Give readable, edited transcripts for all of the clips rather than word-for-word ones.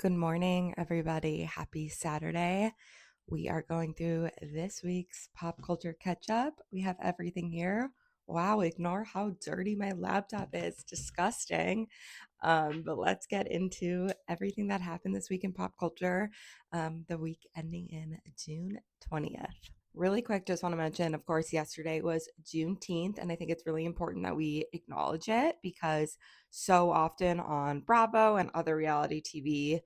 Good morning, everybody. Happy Saturday. We are going through this week's pop culture catch up. We have everything here. Wow, ignore how dirty my laptop is. Disgusting. But let's get into everything that happened this week in pop culture, the week ending in June 20th. Really quick, just want to mention, of course, yesterday was Juneteenth, and I think it's really important that we acknowledge it because so often on Bravo and other reality TV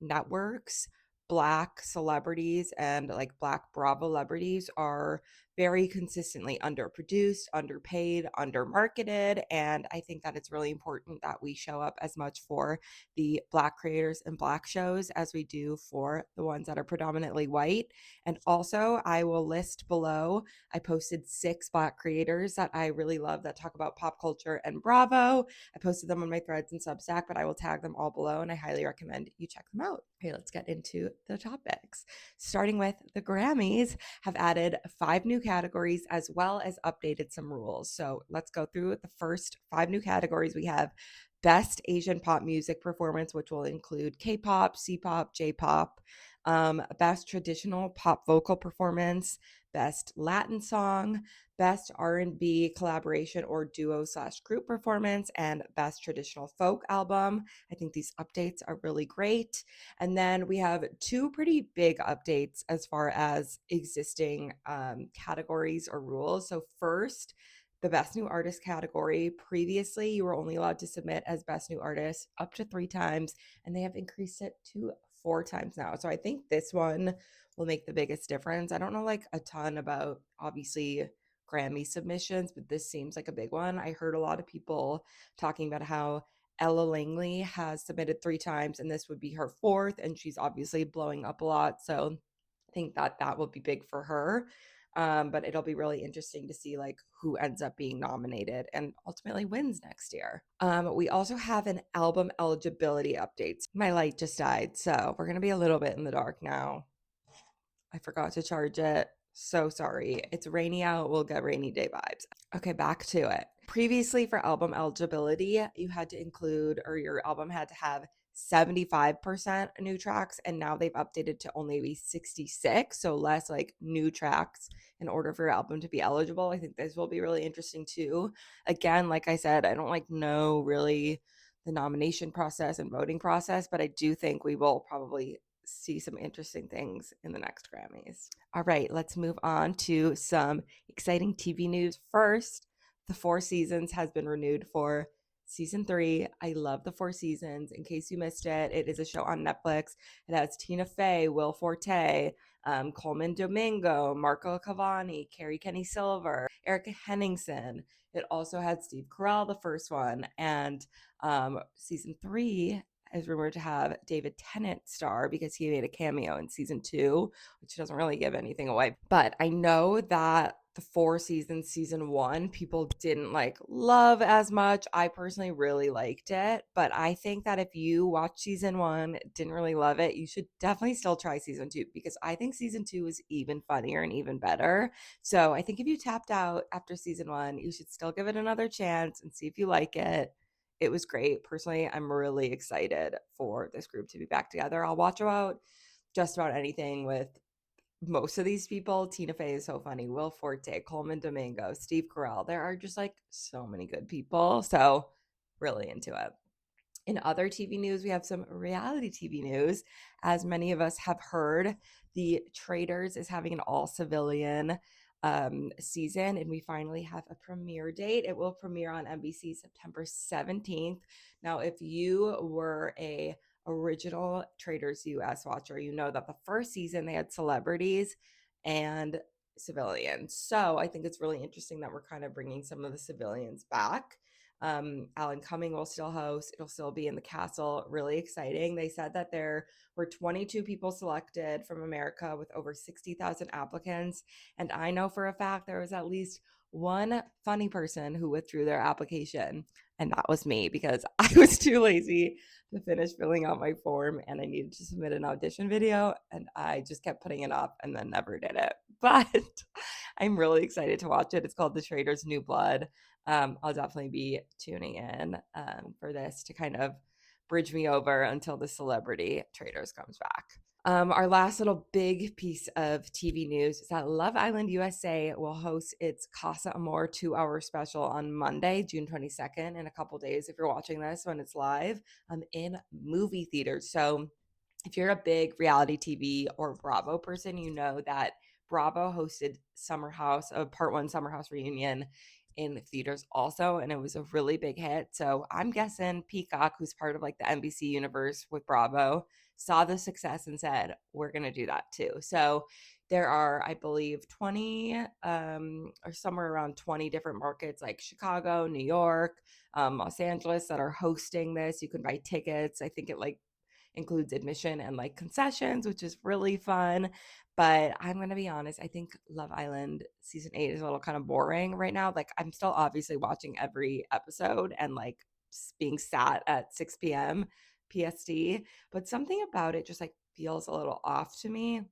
networks, Black celebrities and like Black Bravo celebrities are very consistently underproduced, underpaid, undermarketed. And I think that it's really important that we show up as much for the Black creators and Black shows as we do for the ones that are predominantly white. And also, I will list below, I posted 6 Black creators that I really love that talk about pop culture and Bravo. I posted them on my threads and Substack, but I will tag them all below and I highly recommend you check them out. Okay, let's get into the topics. Starting with the Grammys, have added 5 new categories as well as updated some rules. So let's go through the first 5 new categories. We have Best Asian Pop Music Performance, which will include K-pop, C-pop, J-pop, Best Traditional Pop Vocal Performance, Best Latin Song, Best R&B Collaboration or Duo/Group Performance, and Best Traditional Folk Album. I think these updates are really great. And then we have 2 pretty big updates as far as existing categories or rules. So first, the Best New Artist category. Previously, you were only allowed to submit as Best New Artist up to 3 times, and they have increased it to 4 times now. So I think this one will make the biggest difference. I don't know like a ton about obviously Grammy submissions, but this seems like a big one. I heard a lot of people talking about how Ella Langley has submitted 3 times and this would be her 4th, and she's obviously blowing up a lot. So I think that that will be big for her. But it'll be really interesting to see like who ends up being nominated and ultimately wins next year. We also have an album eligibility update. My light just died, so we're gonna be a little bit in the dark now. I forgot to charge it. So sorry. It's rainy out. We'll get rainy day vibes. Okay, back to it. Previously, for album eligibility, you had to include, or your album had to have 75% new tracks, and now they've updated to only be 66, so less like new tracks in order for your album to be eligible. I think this will be really interesting too. Again, like I said, I don't like know really the nomination process and voting process, but I do think we will probably see some interesting things in the next Grammys. All right, let's move on to some exciting TV news. First, The Four Seasons has been renewed for season 3. I love The Four Seasons. In case you missed it, it is a show on Netflix. It has Tina Fey, Will Forte, Coleman Domingo, Marco Cavani, Carrie Kenny Silver, Erica Henningsen. It also had Steve Carell, the first one, and season 3 is rumored to have David Tennant star because he made a cameo in season 2, which doesn't really give anything away. But I know that the Four Seasons season 1 people didn't like love as much. I personally really liked it, but I think that if you watch season 1, didn't really love it, you should definitely still try season 2 because I think season 2 is even funnier and even better. So I think if you tapped out after season 1, you should still give it another chance and see if you like it. It was great. Personally, I'm really excited for this group to be back together. I'll watch about just about anything with most of these people. Tina Fey is so funny. Will Forte, Coleman Domingo, Steve Carell. There are just like so many good people. So really into it. In other TV news, we have some reality TV news. As many of us have heard, The Traitors is having an all civilian season, and we finally have a premiere date. It will premiere on NBC September 17th. Now, if you were a original Traitors US watcher, you know that the first season they had celebrities and civilians. So I think it's really interesting that we're kind of bringing some of the civilians back. Alan Cumming will still host. It'll still be in the castle. Really exciting. They said that there were 22 people selected from America with over 60,000 applicants. And I know for a fact there was at least one funny person who withdrew their application. And that was me because I was too lazy to finish filling out my form and I needed to submit an audition video. And I just kept putting it off and then never did it. But I'm really excited to watch it. It's called The Traitors New Blood. I'll definitely be tuning in for this to kind of bridge me over until the Celebrity Traders comes back. Our last little big piece of TV news is that Love Island USA will host its Casa Amor 2-hour special on Monday, June 22nd, in a couple days. If you're watching this when it's live, in movie theaters. So if you're a big reality TV or Bravo person, you know that Bravo hosted Summer House, a part one Summer House reunion in theaters also, and it was a really big hit. So I'm guessing Peacock, who's part of like the NBC universe with Bravo, saw the success and said, we're going to do that too. So there are, I believe, 20 or somewhere around 20 different markets like Chicago, New York, Los Angeles that are hosting this. You can buy tickets. I think it like includes admission and like concessions, which is really fun. But I'm going to be honest, I think Love Island season 8 is a little kind of boring right now. Like, I'm still obviously watching every episode and like being sat at 6 p.m. PST, but something about it just like feels a little off to me.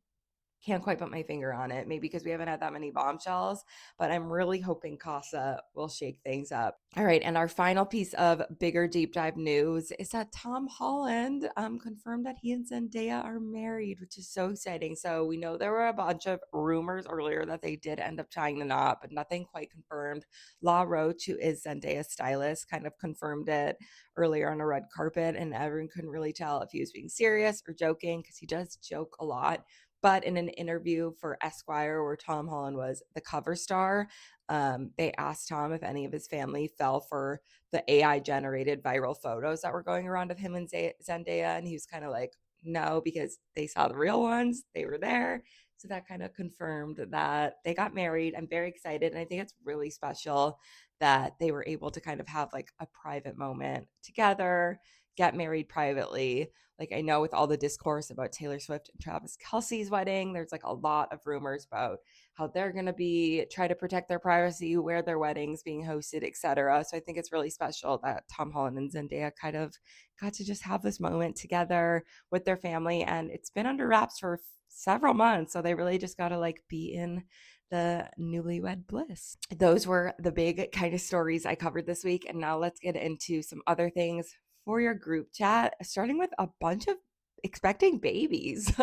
Can't quite put my finger on it. Maybe because we haven't had that many bombshells, but I'm really hoping Casa will shake things up. All right, and our final piece of bigger deep dive news is that Tom Holland confirmed that he and Zendaya are married, which is so exciting. So we know there were a bunch of rumors earlier that they did end up tying the knot, but nothing quite confirmed. La Roche, who is Zendaya's stylist, kind of confirmed it earlier on a red carpet, and everyone couldn't really tell if he was being serious or joking because he does joke a lot. But in an interview for Esquire, where Tom Holland was the cover star, they asked Tom if any of his family fell for the AI generated viral photos that were going around of him and Zendaya. And he was kind of like, no, because they saw the real ones, they were there. So that kind of confirmed that they got married. I'm very excited. And I think it's really special that they were able to kind of have like a private moment together, get married privately. Like, I know with all the discourse about Taylor Swift and Travis Kelce's wedding, there's like a lot of rumors about how they're going to be try to protect their privacy, where their wedding's being hosted, etc. So I think it's really special that Tom Holland and Zendaya kind of got to just have this moment together with their family, and it's been under wraps for several months. So they really just got to like be in the newlywed bliss. Those were the big kind of stories I covered this week. And now let's get into some other things for your group chat, starting with a bunch of expecting babies.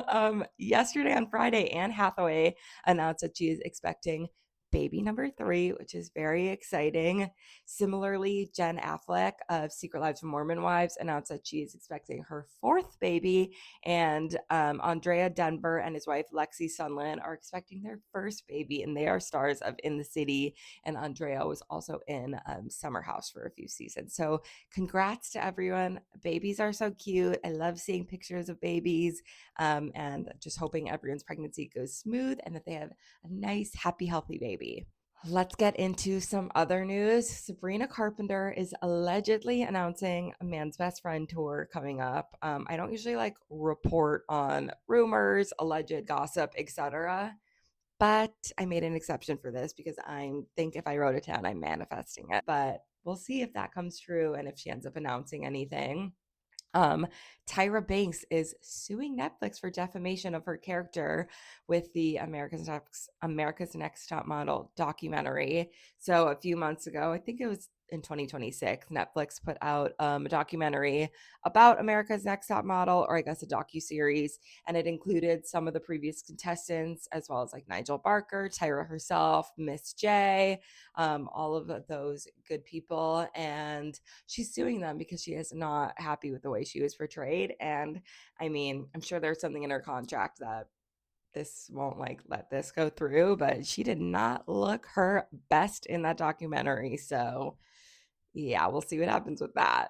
Yesterday on Friday, Anne Hathaway announced that she is expecting baby number 3, which is very exciting. Similarly, Jen Affleck of Secret Lives of Mormon Wives announced that she is expecting her 4th baby, and Andrea Denver and his wife Lexi Sunland are expecting their 1st baby, and they are stars of In the City, and Andrea was also in Summer House for a few seasons. So congrats to everyone. Babies are so cute. I love seeing pictures of babies, and just hoping everyone's pregnancy goes smooth and that they have a nice, happy, healthy baby. Let's get into some other news. Sabrina Carpenter is allegedly announcing a Man's Best Friend tour coming up. I don't usually like report on rumors, alleged gossip, etc. But I made an exception for this because I think if I wrote it down, I'm manifesting it. But we'll see if that comes true and if she ends up announcing anything. Tyra Banks is suing Netflix for defamation of her character with the America's Next Top Model documentary. So a few months ago, I think it was in 2026, Netflix put out a documentary about America's Next Top Model, or I guess a docu-series, and it included some of the previous contestants, as well as like Nigel Barker, Tyra herself, Miss J, all of those good people. And she's suing them because she is not happy with the way she was portrayed. And I mean, I'm sure there's something in her contract that this won't like let this go through, but she did not look her best in that documentary. So yeah, we'll see what happens with that.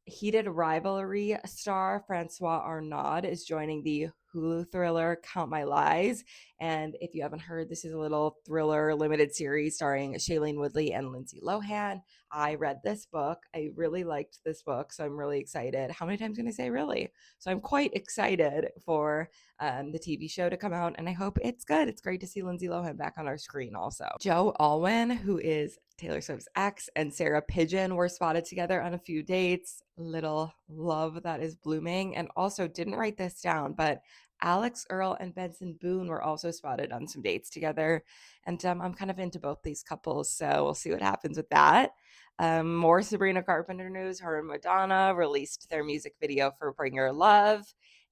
Heated rivalry star Francois Arnaud is joining the Hulu thriller Count My Lies. And if you haven't heard, this is a little thriller limited series starring Shailene Woodley and Lindsay Lohan. I read this book. I really liked this book, so I'm really excited. How many times can I say really? So I'm quite excited for the TV show to come out, and I hope it's good. It's great to see Lindsay Lohan back on our screen also. Joe Alwyn, who is Taylor Swift's ex, and Sarah Pigeon were spotted together on a few dates. Little love that is blooming. And also, didn't write this down, but Alex Earl and Benson Boone were also spotted on some dates together. And I'm kind of into both these couples, so we'll see what happens with that. More Sabrina Carpenter news. Her and Madonna released their music video for Bring Your Love.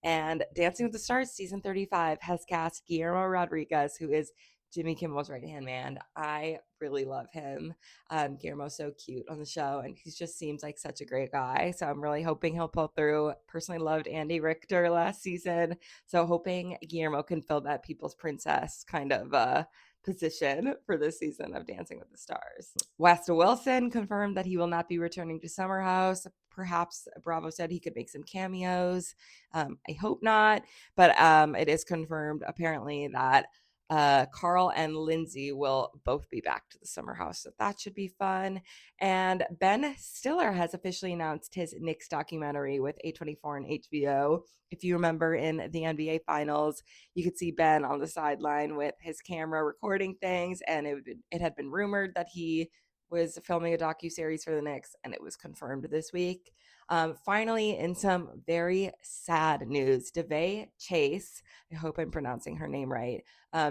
And Dancing with the Stars season 35 has cast Guillermo Rodriguez, who is Jimmy Kimmel's right hand man. I really love him. Guillermo's so cute on the show, and he just seems like such a great guy. So I'm really hoping he'll pull through. Personally loved Andy Richter last season, so hoping Guillermo can fill that People's Princess kind of position for this season of Dancing with the Stars. Westa Wilson confirmed that he will not be returning to Summer House. Perhaps Bravo said he could make some cameos. I hope not, but it is confirmed apparently that Carl and Lindsay will both be back to the Summer House, so that should be fun. And Ben Stiller has officially announced his Knicks documentary with A24 and HBO. If you remember in the NBA Finals, you could see Ben on the sideline with his camera recording things, and it had been rumored that he was filming a docuseries for the Knicks, and it was confirmed this week. Finally, in some very sad news, Devay Chase, I hope I'm pronouncing her name right.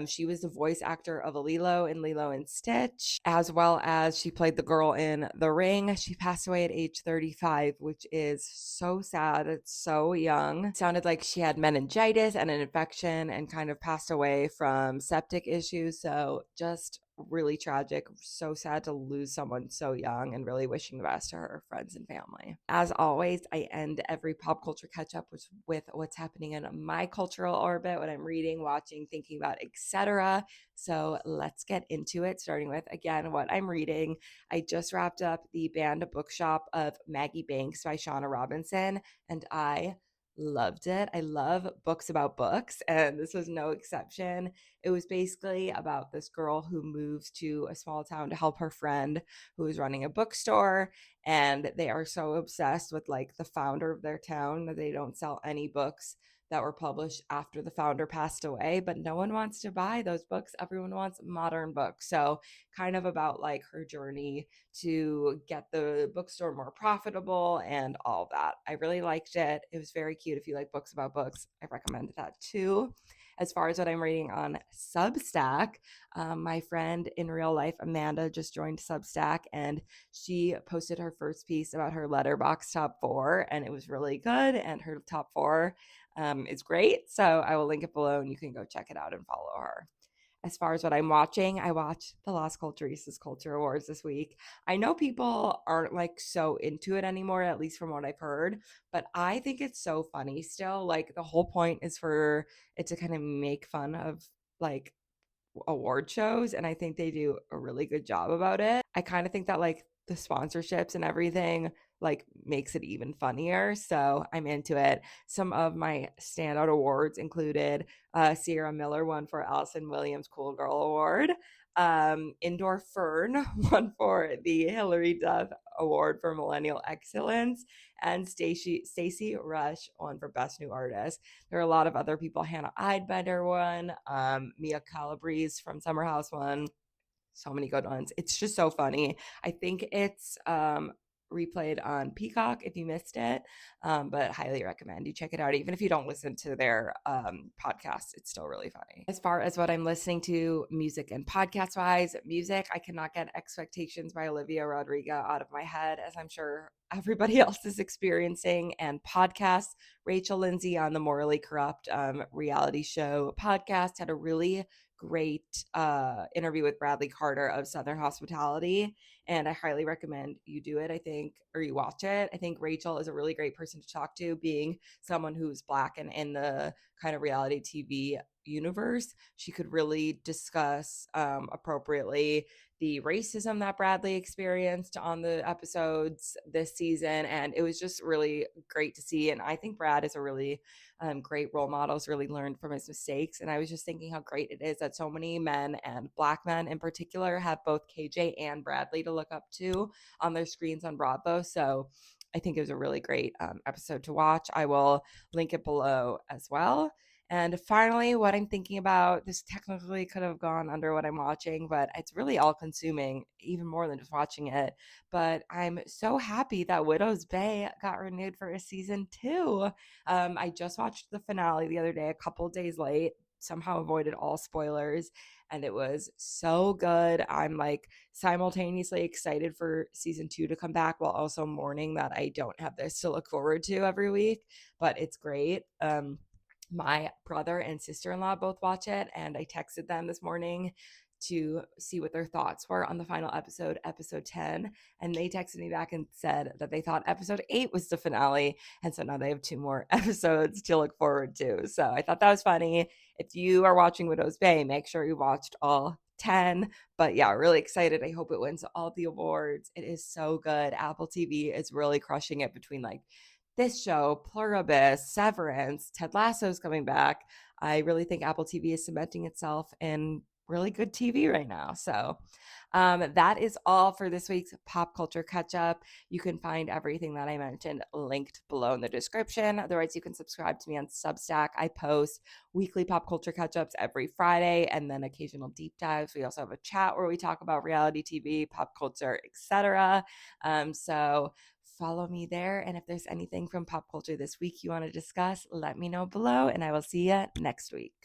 She was the voice actor of Lilo in Lilo and Stitch, as well as she played the girl in The Ring. She passed away at age 35, which is so sad. It's so young. It sounded like she had meningitis and an infection and kind of passed away from septic issues. So just really tragic. So sad to lose someone so young, and really wishing the best to her friends and family. As always, I end every pop culture catch up with what's happening in my cultural orbit, what I'm reading, watching, thinking about, etc. So let's get into it, starting with, again, what I'm reading. I just wrapped up the Banned Bookshop of Maggie Banks by Shauna Robinson, and I loved it. I love books about books, and this was no exception. It was basically about this girl who moves to a small town to help her friend who is running a bookstore, and they are so obsessed with like the founder of their town that they don't sell any books that were published after the founder passed away, but no one wants to buy those books. Everyone wants modern books. So kind of about like her journey to get the bookstore more profitable and all that. I really liked it. It was very cute. If you like books about books, I recommend that too. As far as what I'm reading on Substack, my friend in real life, Amanda, just joined Substack, and she posted her first piece about her letterbox top 4, and it was really good. And her top 4 is great. So I will link it below, and you can go check it out and follow her. As far as what I'm watching, I watched the Las Culturistas Culture Awards this week. I know people aren't like so into it anymore, at least from what I've heard, but I think it's so funny still. Like the whole point is for it to kind of make fun of like award shows, and I think they do a really good job about it. I kind of think that like the sponsorships and everything like makes it even funnier, so I'm into it. Some of my standout awards included Sierra Miller won for Allison Williams Cool Girl Award. Indoor Fern won for the Hilary Duff Award for Millennial Excellence, and Stacey Rush won for Best New Artist. There are a lot of other people. Hannah Eidbender won. Mia Calabrese from Summer House won. So many good ones. It's just so funny. I think it's replayed on Peacock if you missed it, but highly recommend you check it out. Even if you don't listen to their podcast, it's still really funny. As far as what I'm listening to, music and podcast wise, music, I cannot get Expectations by Olivia Rodrigo out of my head, as I'm sure everybody else is experiencing. And podcasts, Rachel Lindsay on the Morally Corrupt reality show podcast had a really great interview with Bradley Carter of Southern Hospitality, and I highly recommend you do it. I think, or you watch it. I think Rachel is a really great person to talk to, being someone who's Black and in the kind of reality TV universe. She could really discuss appropriately the racism that Bradley experienced on the episodes this season, and it was just really great to see. And I think Brad is a really great role model, has really learned from his mistakes. And I was just thinking how great it is that so many men, and Black men in particular, have both KJ and Bradley to look up to on their screens on Bravo. So I think it was a really great episode to watch. I will link it below as well. And finally, what I'm thinking about, this technically could have gone under what I'm watching, but it's really all consuming, even more than just watching it. But I'm so happy that Widow's Bay got renewed for a season two. I just watched the finale the other day, a couple days late, somehow avoided all spoilers, and it was so good. I'm like simultaneously excited for season two to come back while also mourning that I don't have this to look forward to every week, but it's great. My brother and sister-in-law both watch it, and I texted them this morning to see what their thoughts were on the final episode, episode 10, and they texted me back and said that they thought episode 8 was the finale, and so now they have two more episodes to look forward to. So I thought that was funny. If you are watching Widow's Bay, make sure you watched all 10. But yeah, really excited. I hope it wins all the awards. It is so good. Apple TV is really crushing it between like this show, Pluribus, Severance, Ted Lasso's coming back. I really think Apple TV is cementing itself in really good TV right now. So that is all for this week's pop culture catch up. You can find everything that I mentioned linked below in the description. Otherwise, you can subscribe to me on Substack. I post weekly pop culture catch ups every Friday and then occasional deep dives. We also have a chat where we talk about reality TV, pop culture, etc. So follow me there. And if there's anything from pop culture this week you want to discuss, let me know below, and I will see you next week.